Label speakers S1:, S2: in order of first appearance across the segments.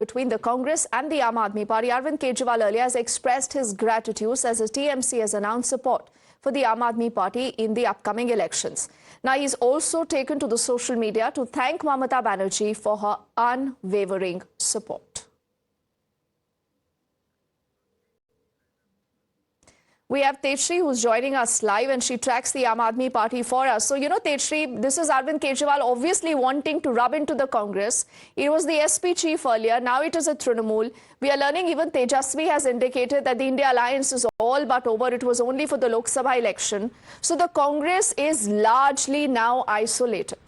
S1: between the Congress and the Aam Aadmi Party. Arvind Kejriwal earlier has expressed his gratitude as the TMC has announced support for the Aam Aadmi Party in the upcoming elections. Now, he's also taken to the social media to thank Mamata Banerjee for her unwavering support. We have Tejshri who's joining us live and she tracks the Aam Aadmi Party for us. So, Tejshri, this is Arvind Kejriwal obviously wanting to rub into the Congress. It was the SP chief earlier, now it is a Trinamool. We are learning even Tejasvi has indicated that the India alliance is all but over. It was only for the Lok Sabha election. So the Congress is largely now isolated.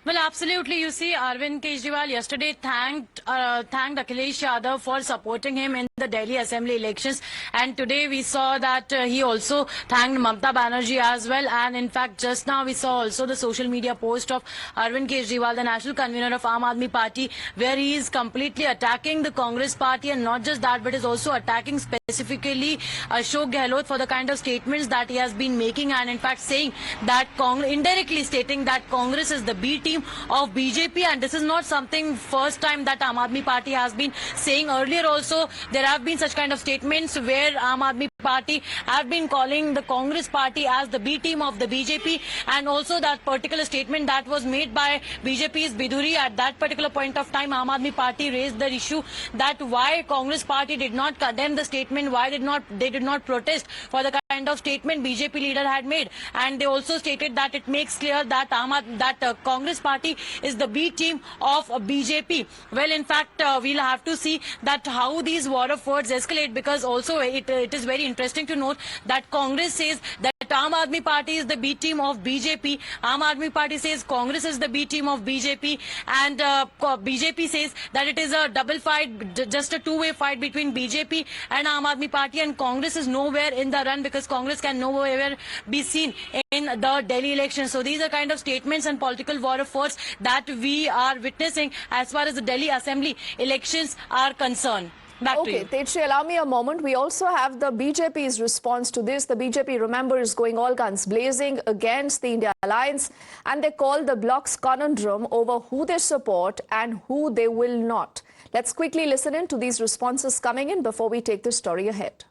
S2: Well, absolutely. You see, Arvind Kejriwal yesterday thanked Akhilesh Yadav for supporting him in the Delhi Assembly elections. And today we saw that he also thanked Mamata Banerjee as well. And in fact, just now we saw also the social media post of Arvind Kejriwal, the national convener of Aam Aadmi Party, where he is completely attacking the Congress party. And not just that, but is also attacking specifically Ashok Gehlot for the kind of statements that he has been making. And in fact, saying that indirectly stating that Congress is the B team of BJP, and this is not something first time that Aam Aadmi Party has been saying. Earlier also there have been such kind of statements where Aam Aadmi Party have been calling the Congress party as the B team of the BJP, and also that particular statement that was made by BJP's Biduri. At that particular point of time, Aam Aadmi Party raised the issue that why Congress party did not condemn the statement, why they did not protest for the kind of statement BJP leader had made. And they also stated that it makes clear that Congress party is the B team of BJP. Well, in fact, we'll have to see that how these war of words escalate, because also it is very interesting to note that Congress says that Aam Aadmi Party is the B team of BJP. Aam Aadmi Party says Congress is the B team of BJP, and BJP says that it is a double fight, just a two-way fight between BJP and Aam Aadmi Party, and Congress is nowhere in the run because Congress can nowhere be seen in the Delhi election. So these are kind of statements and political war of words that we are witnessing as far as the Delhi Assembly elections are concerned. Back to you.
S1: Tejshri, allow me a moment. We also have the BJP's response to this. The BJP, remember, is going all guns blazing against the India alliance, and they call the bloc's conundrum over who they support and who they will not. Let's quickly listen in to these responses coming in before we take the story ahead.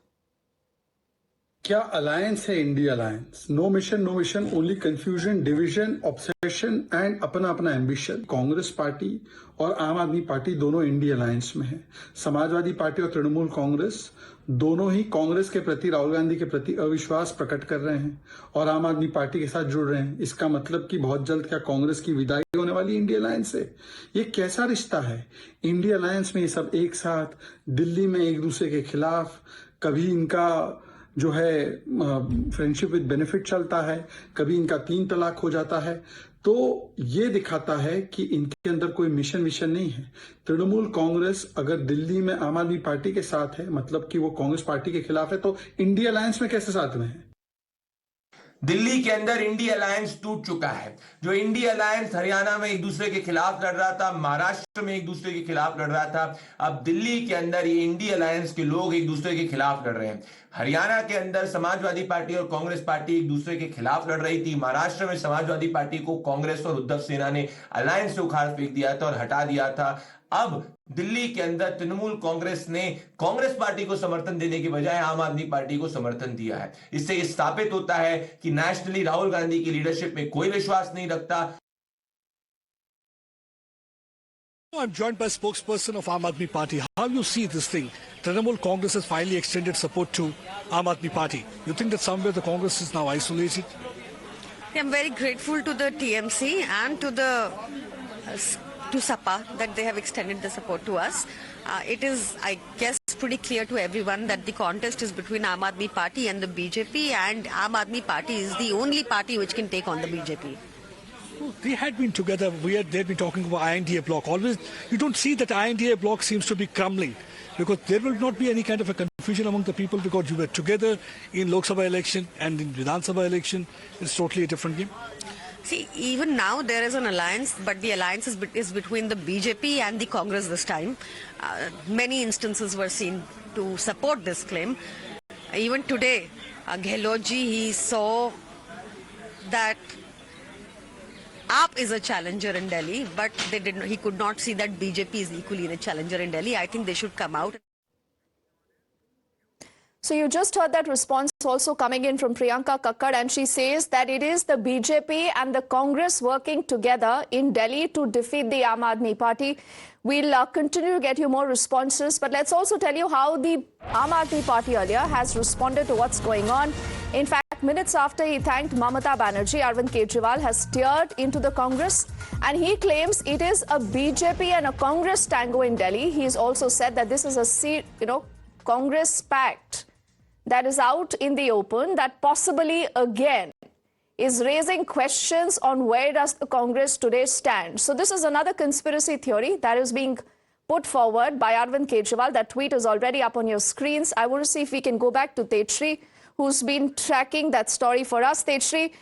S3: क्या alliance है India alliance? No mission no vision, only confusion, division, obsession and अपना अपना ambition. Congress party और आम आदमी party दोनों India alliance में है. समाजवादी पार्टी और तृणमूल कांग्रेस दोनों ही कांग्रेस के प्रति, राहुल गांधी के प्रति अविश्वास प्रकट कर रहे हैं और आम आदमी पार्टी के साथ जुड़ रहे हैं. इसका मतलब कि बहुत जल्द क्या कांग्रेस की विदाई होने वाली इंडिया अलायंस से? ये कैसा रिश्ता है? इंडिया अलायंस में ये सब एक साथ दिल्ली में एक दूसरे के खिलाफ, कभी इनका जो है फ्रेंडशिप विद बेनिफिट चलता है, कभी इनका 3 तलाक हो जाता है. तो ये दिखाता है कि इनके अंदर कोई मिशन विशन नहीं है. तृणमूल कांग्रेस अगर दिल्ली में आम आदमी पार्टी के साथ है, मतलब कि वो कांग्रेस पार्टी के खिलाफ है, तो इंडिया अलायंस में कैसे साथ में है?
S4: दिल्ली के अंदर इंडिया अलायंस टूट चुका है. जो इंडिया अलायंस हरियाणा में एक दूसरे के खिलाफ लड़ रहा था, महाराष्ट्र में एक दूसरे के खिलाफ लड़ रहा था, अब दिल्ली के अंदर ये इंडिया अलायंस के लोग एक दूसरे के खिलाफ लड़ रहे हैं. हरियाणा के अंदर समाजवादी पार्टी और कांग्रेस पार्टी एक दूसरे के खिलाफ लड़ रही थी. महाराष्ट्र में समाजवादी पार्टी को कांग्रेस और उद्धव सेना ने अलायंस से उखाड़ फेंक दिया था और हटा दिया था. अब दिल्ली के अंदर तृणमूल कांग्रेस ने कांग्रेस पार्टी को समर्थन देने के बजाय आम आदमी पार्टी को समर्थन दिया है. इससे यह स्थापित होता है कि नेशनली राहुल गांधी की लीडरशिप में कोई विश्वास नहीं रखता.
S5: I'm joined by spokesperson of Aam Aadmi Party. How you see this thing? Trinamool Congress has finally extended support to Aam Aadmi Party. You think that somewhere the Congress is now isolated?
S6: I'm very grateful to the TMC and to SAPA that they have extended the support to us. It is, I guess, pretty clear to everyone that the contest is between Aam Aadmi Party and the BJP, and Aam Aadmi Party is the only party which can take on the BJP.
S5: They had been together. They've been talking about INDA bloc. Always, you don't see that INDA bloc seems to be crumbling, because there will not be any kind of a confusion among the people, because you were together in Lok Sabha election and in Vidhan Sabha election. It's totally a different game.
S6: See, even now there is an alliance, but the alliance is between the BJP and the Congress this time. Many instances were seen to support this claim. Even today, Gehlotji, he saw that AAP is a challenger in Delhi, but he could not see that BJP is equally a challenger in Delhi. I think they should come out.
S1: So you just heard that response also coming in from Priyanka Kakkad, and she says that it is the BJP and the Congress working together in Delhi to defeat the Aam Aadmi Party. We'll continue to get you more responses, but let's also tell you how the Aam Aadmi Party earlier has responded to what's going on. In fact, minutes after he thanked Mamata Banerjee, Arvind Kejriwal has steered into the Congress, and he claims it is a BJP and a Congress tango in Delhi. He's also said that this is a Congress pact that is out in the open, that possibly again is raising questions on where does the Congress today stand. So this is another conspiracy theory that is being put forward by Arvind Kejriwal. That tweet is already up on your screens. I want to see if we can go back to Tejshri, who's been tracking that story for us. Tejshri,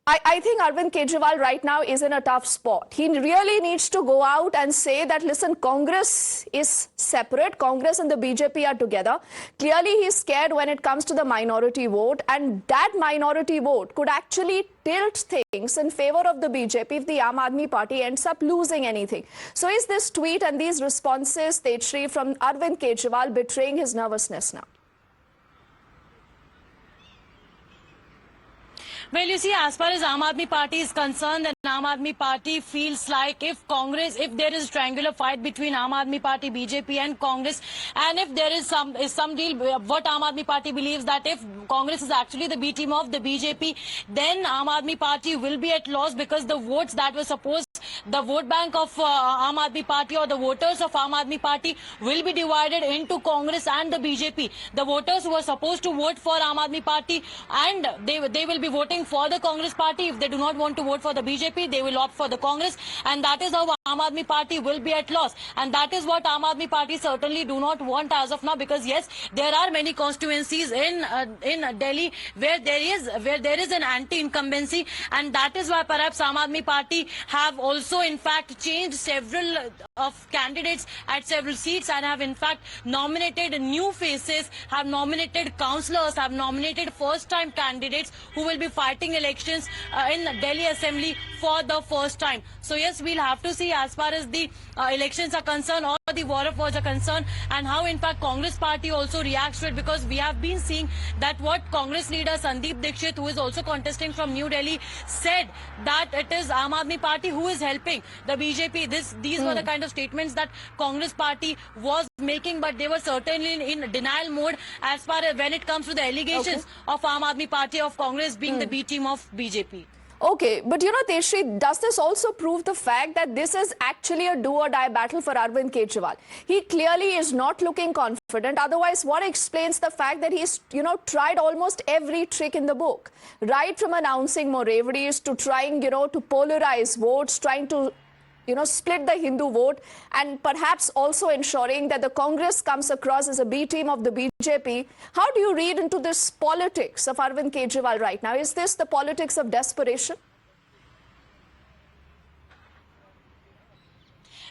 S1: I think Arvind Kejriwal right now is in a tough spot. He really needs to go out and say that, listen, Congress is separate. Congress and the BJP are together. Clearly, he's scared when it comes to the minority vote. And that minority vote could actually tilt things in favor of the BJP if the Aam Aadmi Party ends up losing anything. So is this tweet and these responses, Tejshri, from Arvind Kejriwal betraying his nervousness now?
S2: Well, you see, as far as Aam Aadmi Party is concerned, then Aam Aadmi Party feels like if there is a triangular fight between Aam Aadmi Party, BJP and Congress, and if there is some deal, what Aam Aadmi Party believes that if Congress is actually the B team of the BJP, then Aam Aadmi Party will be at loss, because the votes that were supposed, the vote bank of Aam Aadmi Party or the voters of Aam Aadmi Party will be divided into Congress and the BJP. The voters who are supposed to vote for Aam Aadmi Party, and they will be voting for the Congress Party. If they do not want to vote for the BJP, they will opt for the Congress, and that is how Aam Aadmi Party will be at loss. And that is what Aam Aadmi Party certainly do not want as of now, because yes, there are many constituencies in Delhi where there is an anti-incumbency, and that is why perhaps Aam Aadmi Party have also in fact changed several of candidates at several seats, and have in fact nominated new faces, have nominated councillors, have nominated first-time candidates who will be fighting elections in Delhi Assembly for the first time. So yes, we'll have to see as far as the elections are concerned, or the war of words are concerned, and how in fact Congress Party also reacts to it, because we have been seeing that what Congress leader Sandeep Dixit, who is also contesting from New Delhi, said that it is Aam Aadmi Party who is helping the BJP. These were the kind of statements that Congress Party was making, but they were certainly in denial mode as far as when it comes to the allegations of Aam Aadmi Party of Congress being the B team of BJP.
S1: Okay, but Tejshri, does this also prove the fact that this is actually a do-or-die battle for Arvind Kejriwal? He clearly is not looking confident. Otherwise, what explains the fact that he's, tried almost every trick in the book? Right from announcing more reveries to trying, to polarize votes, trying to split the Hindu vote, and perhaps also ensuring that the Congress comes across as a B team of the BJP. How do you read into this politics of Arvind Kejriwal right now? Is this the politics of desperation?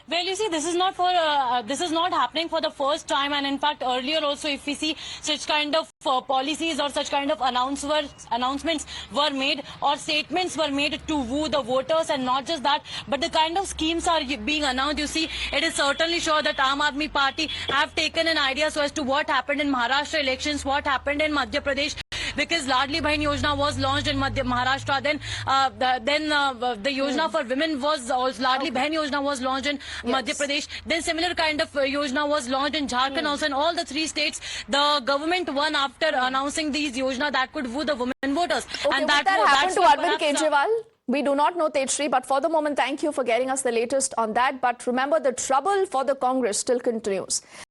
S2: Well, you see, this is not happening for the first time, and in fact, earlier also, if we see such kind of policies or such kind of announcements were made, or statements were made to woo the voters, and not just that, but the kind of schemes are being announced. You see, it is certainly sure that Aam Aadmi Party have taken an idea so as to what happened in Maharashtra elections, what happened in Madhya Pradesh, because Ladli Bahin Yojana was launched in Maharashtra, then the Yojana for women was also, Ladli Bahin Yojana was launched in Madhya Pradesh, then similar kind of Yojana was launched in Jharkhand also, in all the three states. The government won after announcing these Yojana that could woo the women voters.
S1: Okay,
S2: and
S1: that happened to Arvind Kejriwal? We do not know, Tejshri, but for the moment, thank you for getting us the latest on that. But remember, the trouble for the Congress still continues.